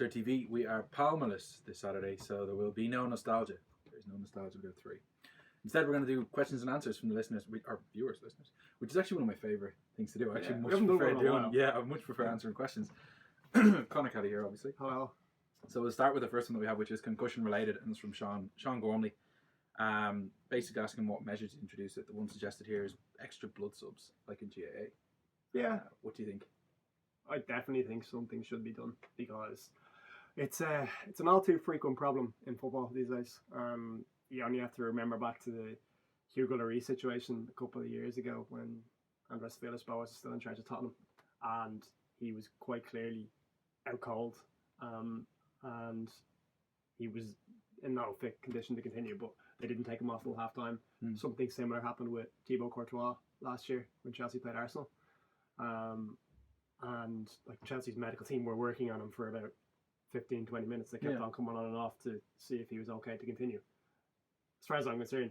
Third TV. We are Palmerless this Saturday, so there will be no nostalgia. There is no nostalgia without 3. Instead, we're going to do questions and answers from the listeners, our viewers, listeners, which is actually one of my favourite things to do. I actually much prefer doing. Yeah, I much prefer answering questions. Connor Kelly here, obviously. Hello. So we'll start with the first one that we have, which is concussion related, and it's from Sean Gormley. Basically asking what measures to introduce it. The one suggested here is extra blood subs, like in GAA. Yeah. What do you think? I definitely think something should be done because it's an all too frequent problem in football these days. You only have to remember back to the Hugo Lloris situation a couple of years ago when Andres Villas-Boas was still in charge of Tottenham, and he was quite clearly out cold, and he was in no fit condition to continue, but they didn't take him off till half time. Something similar happened with Thibaut Courtois last year when Chelsea played Arsenal. And like Chelsea's medical team were working on him for about 15-20 minutes. They kept on coming on and off to see if he was okay to continue. As far as I'm concerned,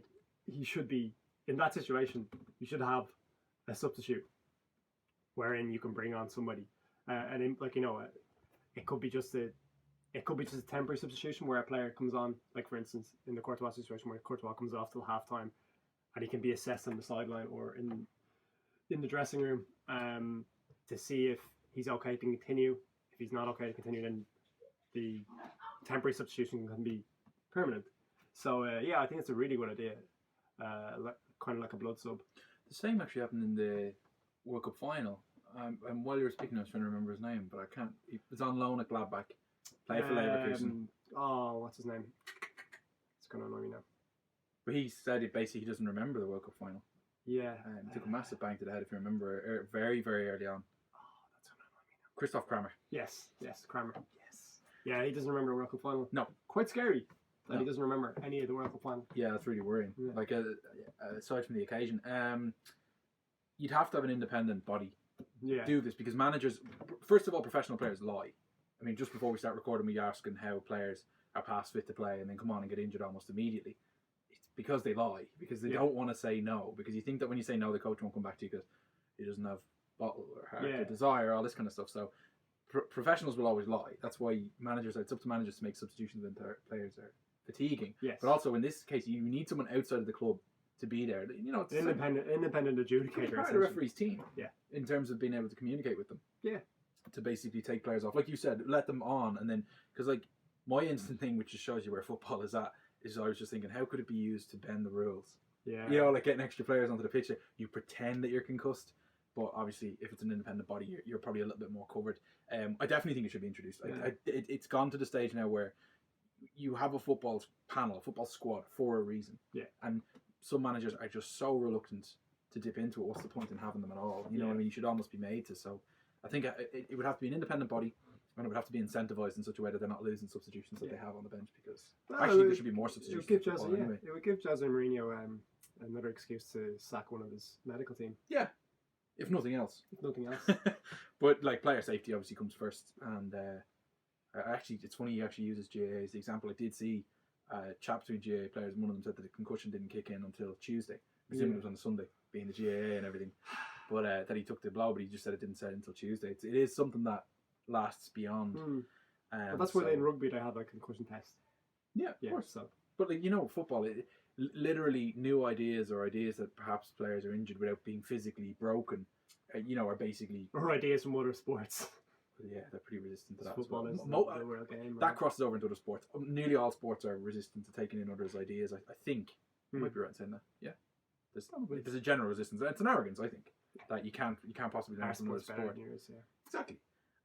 he should be, in that situation, you should have a substitute wherein you can bring on somebody. And like, you know, it could be just a temporary substitution where a player comes on, like for instance, in the Courtois situation where Courtois comes off till half time and he can be assessed on the sideline or in the dressing room to see if he's okay to continue. If he's not okay to continue, then the temporary substitution can be permanent. So yeah, I think it's a really good idea. Kind of like a blood sub. The same actually happened in the World Cup final. And while you were speaking, I was trying to remember his name, but I can't. He was on loan at Gladbach. Played for Leverkusen. Oh, what's his name? It's going to annoy me now. But he said he doesn't remember the World Cup final. Yeah. He took a massive bang to the head, if you remember, very, very early on. Oh, that's going to annoy me now. Christoph Kramer. Yes, Kramer. Yes. Yeah, he doesn't remember the World Cup final. No. Quite scary that he doesn't remember any of the World Cup final. Yeah, that's really worrying. Yeah. Like, aside from the occasion, you'd have to have an independent body do this, because managers, first of all, professional players lie. I mean, just before we start recording, we asking how players are past fit to play and then come on and get injured almost immediately. It's because they lie, because they don't want to say no, because you think that when you say no, the coach won't come back to you because he doesn't have bottle or heart or desire, all this kind of stuff. So professionals will always lie. That's why it's up to managers to make substitutions when players are fatiguing. Yes. But also in this case, you need someone outside of the club to be there. You know, it's independent adjudicator. Part of the referee's team. Yeah. In terms of being able to communicate with them. Yeah. To basically take players off, like you said, let them on, and then because like my instant thing, which just shows you where football is at, is I was just thinking, how could it be used to bend the rules? Yeah. You know, like getting extra players onto the pitch. You pretend that you're concussed, but obviously, if it's an independent body, you're probably a little bit more covered. I definitely think it should be introduced. It's gone to the stage now where you have a football panel, a football squad for a reason. Yeah. And some managers are just so reluctant to dip into it. What's the point in having them at all? You know what I mean? You should almost be made to. So I think it would have to be an independent body, and it would have to be incentivized in such a way that they're not losing substitutions that they have on the bench, because actually there should be more substitutions. It would give Jose Mourinho another excuse to sack one of his medical team. Yeah, if nothing else. But like player safety obviously comes first, and actually it's funny he actually uses GAA as the example. I did see chaps between GAA players, and one of them said that the concussion didn't kick in until Tuesday. Presumably it was on the Sunday, being the GAA and everything. But that he took the blow, but he just said it didn't set until Tuesday. It is something that lasts beyond. But that's why in rugby they have a concussion test. Yeah, of course. So. But like, you know, football, literally new ideas or ideas that perhaps players are injured without being physically broken, are basically... Or ideas from other sports. Yeah, they're pretty resistant to that. Football is the world game. That crosses over into other sports. Nearly all sports are resistant to taking in others' ideas. I think. I might be right in saying that. Yeah. There's a general resistance. It's an arrogance, I think, that you can't possibly learn from another sport. Exactly.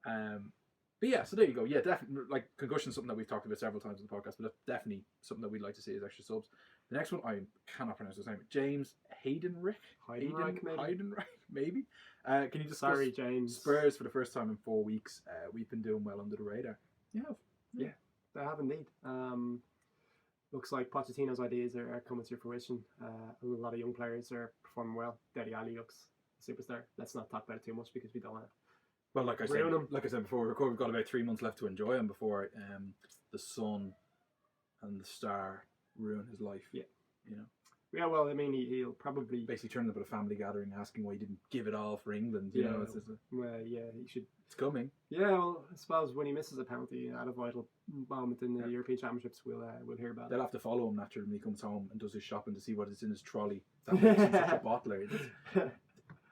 But yeah, so there you go. Yeah, definitely. Like concussion, something that we've talked about several times in the podcast, but that's definitely something that we'd like to see as extra subs. The next one, I cannot pronounce his name. James Heidenreich, maybe. Can you discuss James. Spurs for the first time in 4 weeks? We've been doing well under the radar. Yeah, they have indeed. Looks like Pochettino's ideas are coming to fruition. A lot of young players are performing well. Dele Alli looks a superstar. Let's not talk about it too much because we don't want to. Well, like I said before we record, we've got about 3 months left to enjoy him before the sun and the star ruin his life. Yeah, Yeah, well, I mean, he'll probably basically turn up at a family gathering asking why he didn't give it all for England. You know, yeah, he should. It's coming. Yeah, well, I suppose when he misses a penalty at a vital moment in the European Championships, we'll hear about it. They'll have to follow him naturally when he comes home and does his shopping to see what is in his trolley. That makes him such a bottler.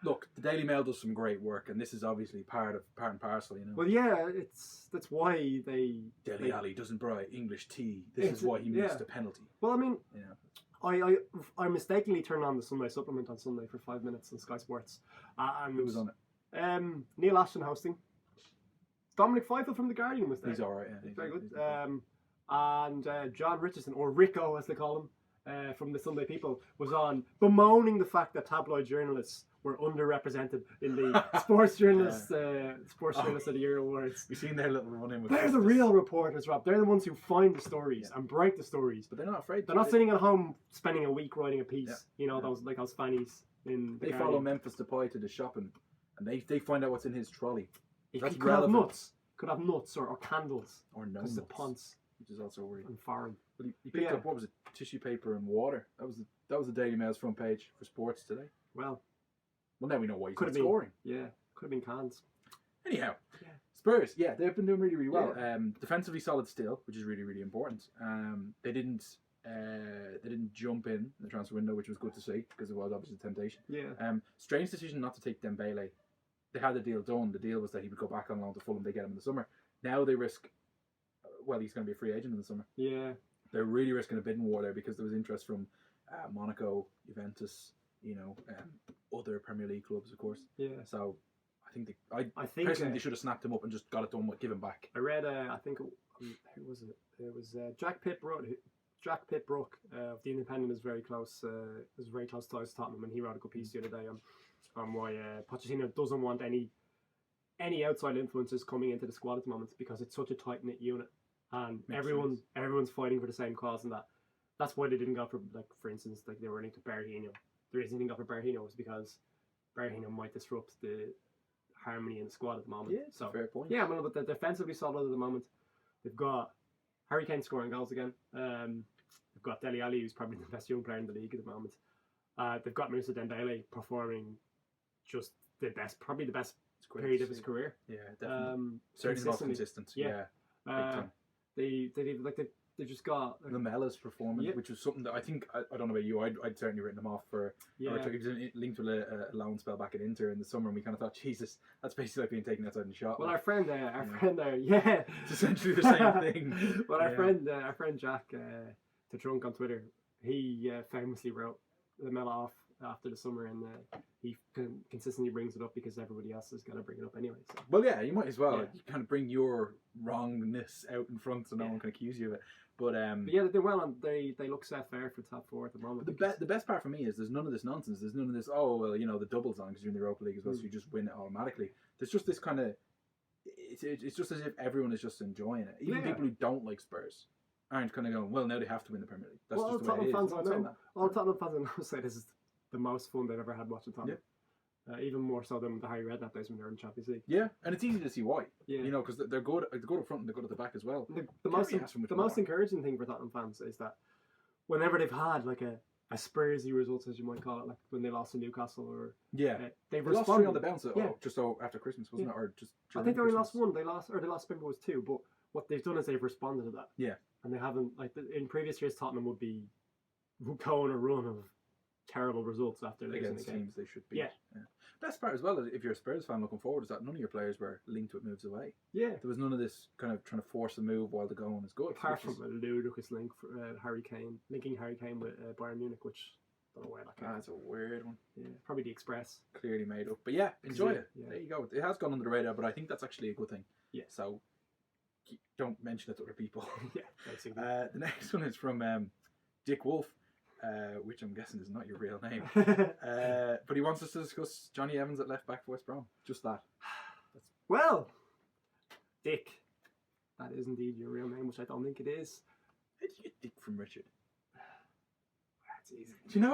Look, the Daily Mail does some great work, and this is obviously part and parcel. You know. Well, yeah, that's why Dele Alli doesn't buy English tea. This is why he missed a penalty. Well, I mean, I mistakenly turned on the Sunday supplement on Sunday for 5 minutes on Sky Sports, and who was on it? Neil Ashton hosting. Dominic Feifel from The Guardian was there. He's all right. Yeah, he's very good. And John Richardson, or Rico as they call him, from the Sunday People, was on bemoaning the fact that tabloid journalists were underrepresented in the Sports Journalists of the Year awards. We've seen their little run in with They're the real reporters, Rob. They're the ones who find the stories and break the stories. But they're not afraid. They're not sitting at home spending a week writing a piece. You know, those fannies in. They follow Memphis Depay to the shopping, and they find out what's in his trolley. That's could relevant. Have nuts. Could have nuts or candles. Or no nuts. The punts. Which is also weird. And foreign. But he picked up, what was it, tissue paper and water. That was the Daily Mail's front page for sports today. Well, now we know why he's not scoring. Yeah, could have been cans. Anyhow, Spurs, they've been doing really, really well. Defensively solid still, which is really, really important. They didn't jump in the transfer window, which was good to see because it was obviously a temptation. Yeah. Strange decision not to take Dembele. They had the deal done. The deal was that he would go back on loan to Fulham. They get him in the summer. Now they risk. Well, he's going to be a free agent in the summer. Yeah. They're really risking a bidding war there because there was interest from Monaco, Juventus, other Premier League clubs, of course. Yeah. So I think personally they should have snapped him up and just got it done, give him back. I read, I think, who was it? It was Jack Pitt-Brook of The Independent is very close. Is very close ties to Tottenham, and he wrote a good piece the other day on why Pochettino doesn't want any outside influences coming into the squad at the moment because it's such a tight knit unit, and everyone's fighting for the same cause, and that's why they didn't go for, like, for instance, like they were linked to Berahino. The reason they didn't go for Berahino was because Berahino might disrupt the harmony in the squad at the moment. Yeah, so fair point. Yeah, but they're defensively solid at the moment. They've got Harry Kane scoring goals again. They've got Dele Alli, who's probably the best young player in the league at the moment. They've got Moussa Dembele performing just probably the best period of his career. Yeah, definitely. Certainly not consistent. Yeah. They just got Lamella's performance, which was something that I think I don't know about you. I'd certainly written him off for. He was linked with a loan spell back at Inter in the summer, and we kind of thought, Jesus, that's basically like being taken outside in the shot. Well, our friend there, it's essentially the same thing. Well, our friend Jack, the Trunk on Twitter, he famously wrote Lamella off after the summer, and he consistently brings it up because everybody else is going to bring it up anyway. So. Well, yeah, you might as well. You kind of bring your wrongness out in front so no one can accuse you of it. But yeah, they're well, and they look set fair for top four at the moment. The best part for me is there's none of this nonsense. There's none of this, the double's on because you're in the Europa League as well, so you just win it automatically. There's just this kind of, it's just as if everyone is just enjoying it. Even people who don't like Spurs aren't kind of going, well, now they have to win the Premier League. That's just the way it is. All Tottenham fans I know say this is the most fun they've ever had watching Tottenham. Even more so than the Harry Redknapp days when they were in the Champions League. Yeah, and it's easy to see why. Yeah. Because they're good up front and they're good at the back as well. The most encouraging thing for Tottenham fans is that whenever they've had like a Spursy result, as you might call it, like when they lost to Newcastle or they've lost 3 on the bounce just after Christmas, wasn't it? Or just I think they only lost 1. They lost Spring was 2, but what they've done is they've responded to that. Yeah, and they haven't in previous years Tottenham would go on a run of terrible results after against teams they should be. Yeah. Best part as well, if you're a Spurs fan looking forward, is that none of your players were linked with moves away. Yeah. There was none of this kind of trying to force a move while the going is good. Apart from a ludicrous link for linking Harry Kane with Bayern Munich, which I don't know where that came. That's a weird one. Yeah. Probably the Express. Clearly made up. But yeah, enjoy it. Yeah. There you go. It has gone under the radar, but I think that's actually a good thing. Yeah. So don't mention it to other people. Yeah, basically. The next one is from Dick Wolf. Which I'm guessing is not your real name. But he wants us to discuss Johnny Evans at left back for West Brom. Just that. Well, Dick, that is indeed your real name, which I don't think it is. How did you get Dick from Richard? That's easy. Do you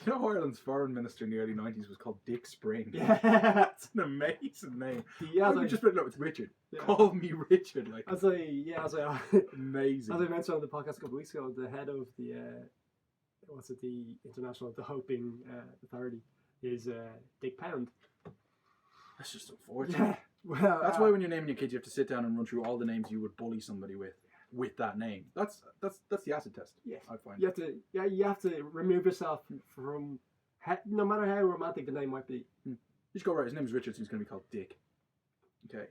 know Ireland's foreign minister in the early 90s was called Dick Spring? Yeah. It's an amazing name. Yeah, just put it up, it's Richard. Yeah. Call me Richard. Amazing. As I mentioned on the podcast a couple of weeks ago, the head of the the International Doping Authority is Dick Pound. That's just unfortunate. Yeah. Well, That's why when you're naming your kids, you have to sit down and run through all the names you would bully somebody with that name. That's the acid test. Yes. I find. You have to remove yourself from no matter how romantic the name might be. You just go, right, his name's Richard, so he's going to be called Dick. Okay.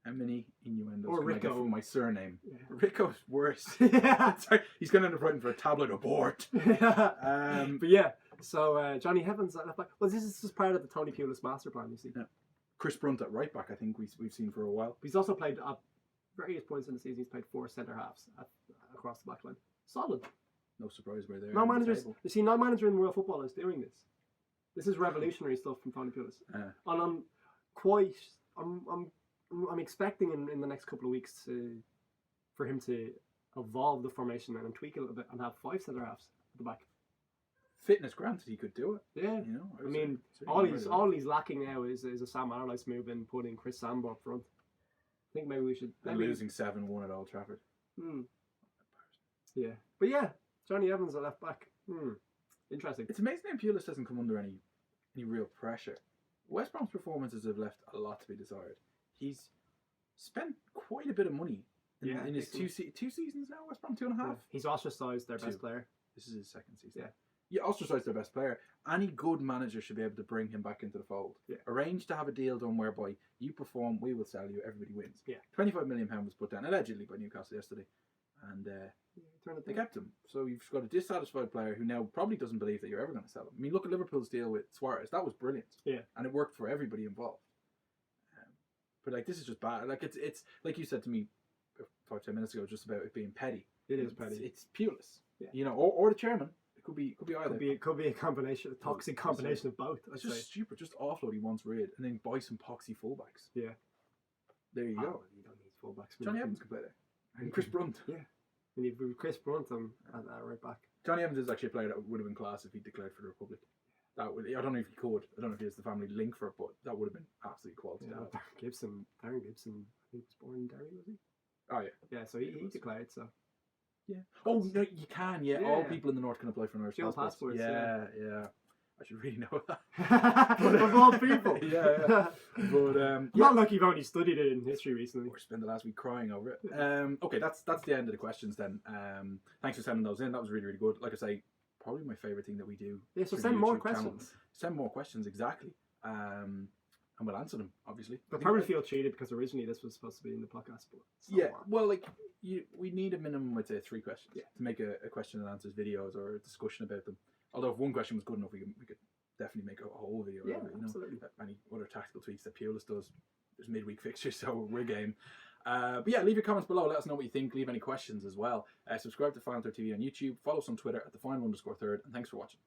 How many innuendos Or can I get Rico. from my surname? Yeah. Rico's worse. Yeah. Sorry, he's going to end up writing for a tabloid abort. But yeah, so Johnny Evans at left back. Well, this is just part of the Tony Pulis master plan, you see. Yeah. Chris Brunt at right back, I think we've seen for a while. He's also played at various points in the season. He's played 4 centre halves across the back line. Solid. No surprise we're there. No on the managers. table. You see, no manager in world football is doing this. This is revolutionary stuff from Tony Pulis, and I'm expecting in the next couple of weeks for him to evolve the formation and tweak it a little bit and have 5 centre halves at the back. Fitness granted, he could do it. Yeah, you know. I mean, all he's lacking now is a Sam Allardyce move and putting Chris Sambo up front. I think maybe we should. Losing 7-1 at Old Trafford. Yeah, but yeah, Johnny Evans at left back. Interesting. It's amazing that Pulis doesn't come under any real pressure. West Brom's performances have left a lot to be desired. He's spent quite a bit of money in his two seasons now. West Brom 2.5. Yeah. He's ostracised their best player. This is his second season. Yeah. Yeah, ostracised their best player. Any good manager should be able to bring him back into the fold. Yeah. Arrange to have a deal done whereby you perform, we will sell you, everybody wins. Yeah. £25 million was put down allegedly by Newcastle yesterday, and they kept him. So you've got a dissatisfied player who now probably doesn't believe that you're ever going to sell him. I mean, look at Liverpool's deal with Suarez. That was brilliant. Yeah. And it worked for everybody involved. But like, this is just bad. Like it's like you said to me 5-10 minutes ago, just about it being petty. It is petty. It's Pulis. Yeah. You know, or the chairman. Could be either. Could be a combination, a toxic combination of both. It's just stupid. Just offload he wants rid and then buy some poxy fullbacks. Yeah. There you go. You don't need fullbacks. Johnny Evans could play there. And Chris Brunt. Yeah. And you've Chris Brunt at right back. Johnny Evans is actually a player that would have been class if he declared for the Republic. That would, I don't know if he could. I don't know if he has the family link for it, but that would have been absolutely quality. Yeah, Darren Gibson, I think he was born in Derry, was he? Oh yeah. Yeah, so he declared, so. Yeah. Oh no, you can. Yeah. All people in the north can apply for an Irish passport. Yeah. I should really know that. Of all people. yeah. But not like you've only studied it in history recently. Or spent the last week crying over it. Okay, that's the end of the questions then. Thanks for sending those in. That was really, really good. Like I say, probably my favourite thing that we do. Yeah, so send more questions. Send more questions, exactly. And we'll answer them, obviously. They'll probably feel cheated because originally this was supposed to be in the podcast. But well, like we need a minimum, I'd say, 3 questions to make a question and answers videos or a discussion about them. Although if one question was good enough, we could definitely make a whole video. Yeah, out of it, absolutely. Any other tactical tweaks that Pulis does. There's midweek fixtures, so we're game. But yeah, leave your comments below. Let us know what you think. Leave any questions as well. Subscribe to Final Third TV on YouTube. Follow us on Twitter at @the_final_third. And thanks for watching.